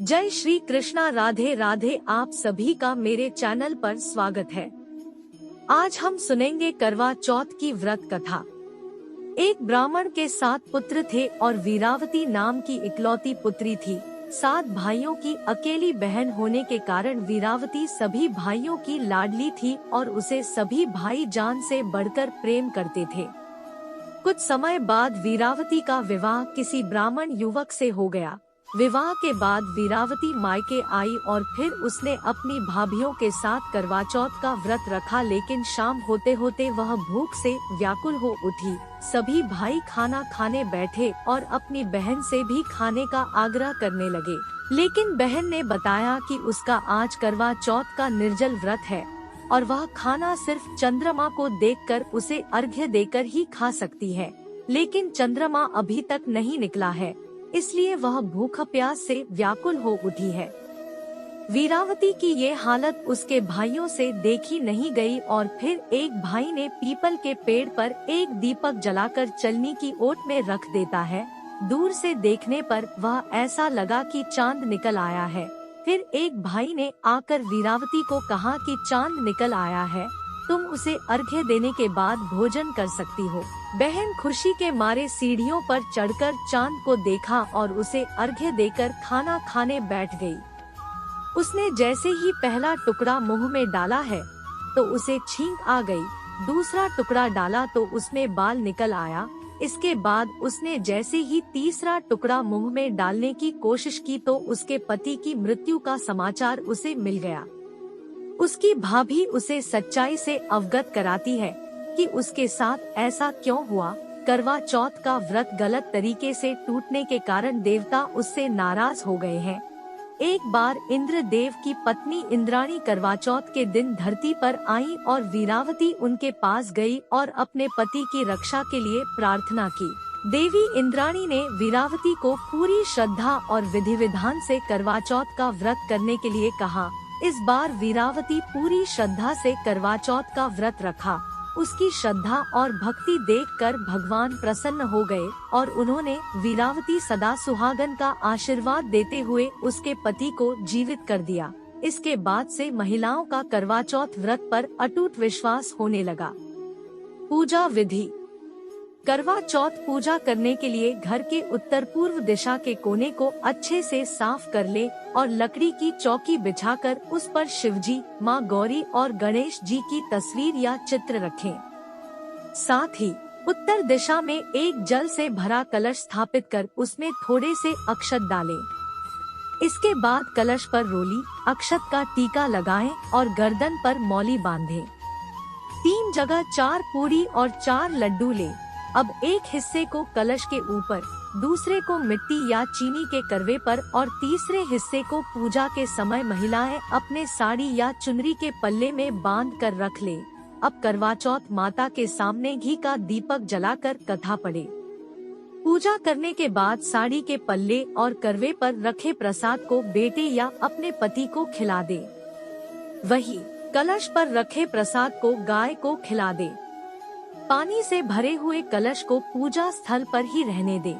जय श्री कृष्णा, राधे राधे। आप सभी का मेरे चैनल पर स्वागत है। आज हम सुनेंगे करवा चौथ की व्रत कथा। एक ब्राह्मण के 7 पुत्र थे और वीरावती नाम की इकलौती पुत्री थी। 7 भाइयों की अकेली बहन होने के कारण वीरावती सभी भाइयों की लाडली थी और उसे सभी भाई जान से बढ़कर प्रेम करते थे। कुछ समय बाद वीरावती का विवाह किसी ब्राह्मण युवक से हो गया। विवाह के बाद वीरावती मायके आई और फिर उसने अपनी भाभियों के साथ करवा चौथ का व्रत रखा, लेकिन शाम होते होते वह भूख से व्याकुल हो उठी। सभी भाई खाना खाने बैठे और अपनी बहन से भी खाने का आग्रह करने लगे, लेकिन बहन ने बताया कि उसका आज करवा चौथ का निर्जल व्रत है और वह खाना सिर्फ चंद्रमा को देखकर उसे अर्घ्य देकर ही खा सकती है। लेकिन चंद्रमा अभी तक नहीं निकला है, इसलिए वह भूख प्यास से व्याकुल हो उठी है। वीरावती की ये हालत उसके भाइयों से देखी नहीं गई और फिर एक भाई ने पीपल के पेड़ पर एक दीपक जलाकर चलनी की ओट में रख देता है। दूर से देखने पर वह ऐसा लगा कि चांद निकल आया है। फिर एक भाई ने आकर वीरावती को कहा कि चांद निकल आया है, तुम उसे अर्घ्य देने के बाद भोजन कर सकती हो। बहन खुशी के मारे सीढ़ियों पर चढ़कर चांद को देखा और उसे अर्घ्य देकर खाना खाने बैठ गई। उसने जैसे ही पहला टुकड़ा मुंह में डाला है तो उसे छींक आ गई। दूसरा टुकड़ा डाला तो उसमें बाल निकल आया। इसके बाद उसने जैसे ही तीसरा टुकड़ा मुंह में डालने की कोशिश की तो उसके पति की मृत्यु का समाचार उसे मिल गया। उसकी भाभी उसे सच्चाई से अवगत कराती है कि उसके साथ ऐसा क्यों हुआ। करवा चौथ का व्रत गलत तरीके से टूटने के कारण देवता उससे नाराज हो गए हैं। एक बार इंद्र देव की पत्नी इंद्राणी करवा चौथ के दिन धरती पर आई और वीरावती उनके पास गई और अपने पति की रक्षा के लिए प्रार्थना की। देवी इंद्राणी ने वीरावती को पूरी श्रद्धा और विधि विधान से करवा चौथ का व्रत करने के लिए कहा। इस बार वीरावती पूरी श्रद्धा से करवा चौथ का व्रत रखा। उसकी श्रद्धा और भक्ति देखकर भगवान प्रसन्न हो गए और उन्होंने वीरावती सदा सुहागन का आशीर्वाद देते हुए उसके पति को जीवित कर दिया। इसके बाद से महिलाओं का करवा चौथ व्रत पर अटूट विश्वास होने लगा। पूजा विधि। करवा चौथ पूजा करने के लिए घर के उत्तर पूर्व दिशा के कोने को अच्छे से साफ कर ले और लकड़ी की चौकी बिछाकर उस पर शिवजी, माँ गौरी और गणेश जी की तस्वीर या चित्र रखें। साथ ही उत्तर दिशा में एक जल से भरा कलश स्थापित कर उसमें थोड़े से अक्षत डालें। इसके बाद कलश पर रोली अक्षत का टीका लगाएं और गर्दन पर मौली बांधें। 3 जगह 4 पूरी और 4 लड्डू लें। अब एक हिस्से को कलश के ऊपर, दूसरे को मिट्टी या चीनी के करवे पर और तीसरे हिस्से को पूजा के समय महिलाएं अपने साड़ी या चुनरी के पल्ले में बांध कर रख ले। अब करवा चौथ माता के सामने घी का दीपक जलाकर कथा पढ़े। पूजा करने के बाद साड़ी के पल्ले और करवे पर रखे प्रसाद को बेटे या अपने पति को खिला दे। वही कलश पर रखे प्रसाद को गाय को खिला दे। पानी से भरे हुए कलश को पूजा स्थल पर ही रहने दे।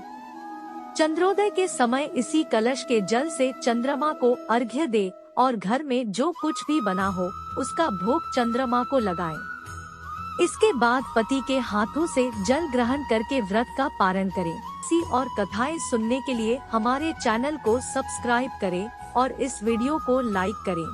चंद्रोदय के समय इसी कलश के जल से चंद्रमा को अर्घ्य दे और घर में जो कुछ भी बना हो उसका भोग चंद्रमा को लगाएं। इसके बाद पति के हाथों से जल ग्रहण करके व्रत का पारण करें। इसी और कथाएं सुनने के लिए हमारे चैनल को सब्सक्राइब करें और इस वीडियो को लाइक करें।